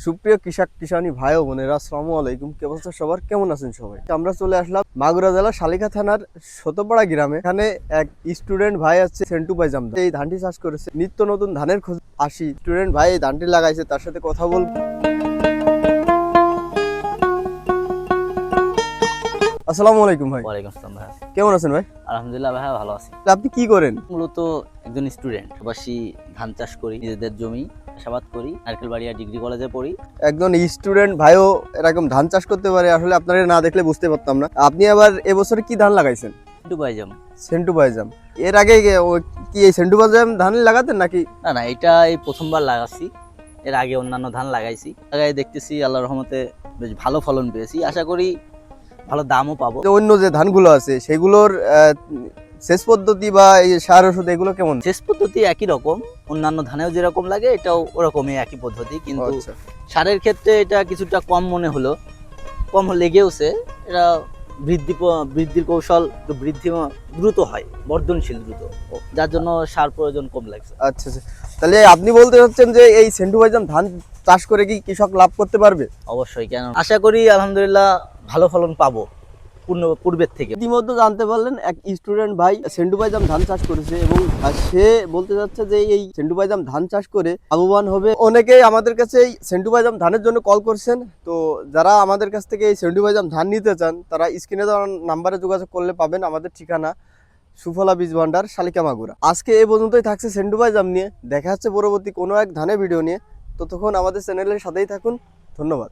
সুপ্রিয় কৃষক কিষানী ভাই ও বোনেরা, আসসালামু আলাইকুম। কি অবস্থা সবার, কেমন আছেন সবাই? আমরা চলে আসলাম মাগুরা জেলা শালিকা থানার শতপাড়া গ্রামে। এখানে এক স্টুডেন্ট ভাই আছে সেন্টু পাইজাম, এই ধানটি চাষ করেছে। নিত্য নতুন ধানের খোঁজ আসি। স্টুডেন্ট ভাই এই ধানটি লাগাইছে, তার সাথে কথা বলবো। আসসালামু আলাইকুম ভাই। ওয়ালাইকুম আসসালাম ভাই। কেমন আছেন ভাই? আলহামদুলিল্লাহ ভাই, ভালো আছি। আপনি কি করেন? মূলত একজন স্টুডেন্ট, পাশাপাশি ধান চাষ করি, নিজেদের জমি চাষাবাদ করি, নারকেলবাড়িয়া ডিগ্রি কলেজে পড়ি। একজন স্টুডেন্ট ভাইও এরকম ধান চাষ করতে পারে, আসলে আপনারা না দেখলে বুঝতে পারতাম না। আপনি আবার এবছরে কি ধান লাগাইছেন? ডুবাইজাম। সেন্টু পাইজাম। এর আগে কি এই সেন্টু পাইজাম ধান লাগাতেন নাকি? না, এটা এই প্রথমবার লাগাচ্ছি। এর আগে অন্যান্য ধান লাগাইছি, লাগাই দেখতেছি আল্লাহর রহমতে বেশ ভালো ফলন পেয়েছি। আশা করি ভালো দামও পাবো। যে অন্য যে ধানগুলো আছে সেগুলোর সেচ পদ্ধতি বা এই সার ওষুধ এগুলো কেমন? সেচ পদ্ধতি একই রকম, অন্যান্য ধানেও যেরকম লাগে এটাও ওরকমই একই পদ্ধতি, কিন্তু আচ্ছা। সারের ক্ষেত্রে এটা কিছুটা কম মনে হলো, কম লেগেওছে। এটা বৃদ্ধির কৌশল একটু বৃদ্ধি দ্রুত হয়, বর্ধনশীল দ্রুত, যার জন্য সার প্রয়োজন কম লাগছে। আচ্ছা আচ্ছা, তাহলে আপনি বলতে চাচ্ছেন যে এই সেন্টু পাইজাম ধান চাষ করে কি কৃষক লাভ করতে পারবে? অবশ্যই, কেন আশা করি আলহামদুলিল্লাহ ভালো ফলন পাবো পূর্বের থেকে। ইতিমধ্যে জানতে পারলেন এক স্টুডেন্ট ভাই সেন্টু পাইজাম ধান চাষ করেছে এবং সে বলতে চাচ্ছে যে এই সেন্টু পাইজাম ধান চাষ করে লাভবান হবে। অনেকেই আমাদের কাছে এই সেন্টু পাইজাম ধানের জন্য কল করছেন। তো যারা আমাদের কাছ থেকে এই সেন্টু পাইজাম ধান নিতে চান তারা স্ক্রিনে দেওয়া নাম্বারে যোগাযোগ করলে পাবেন আমাদের ঠিকানা সুফলা বীজ ভান্ডার, শালিকা মাগুরা। আজকে এই পর্যন্তই থাকছে সেন্টু পাইজাম নিয়ে। দেখা যাচ্ছে পরবর্তী কোনো এক ধানের ভিডিও নিয়ে। ততক্ষণ আমাদের চ্যানেলের সাথেই থাকুন। ধন্যবাদ।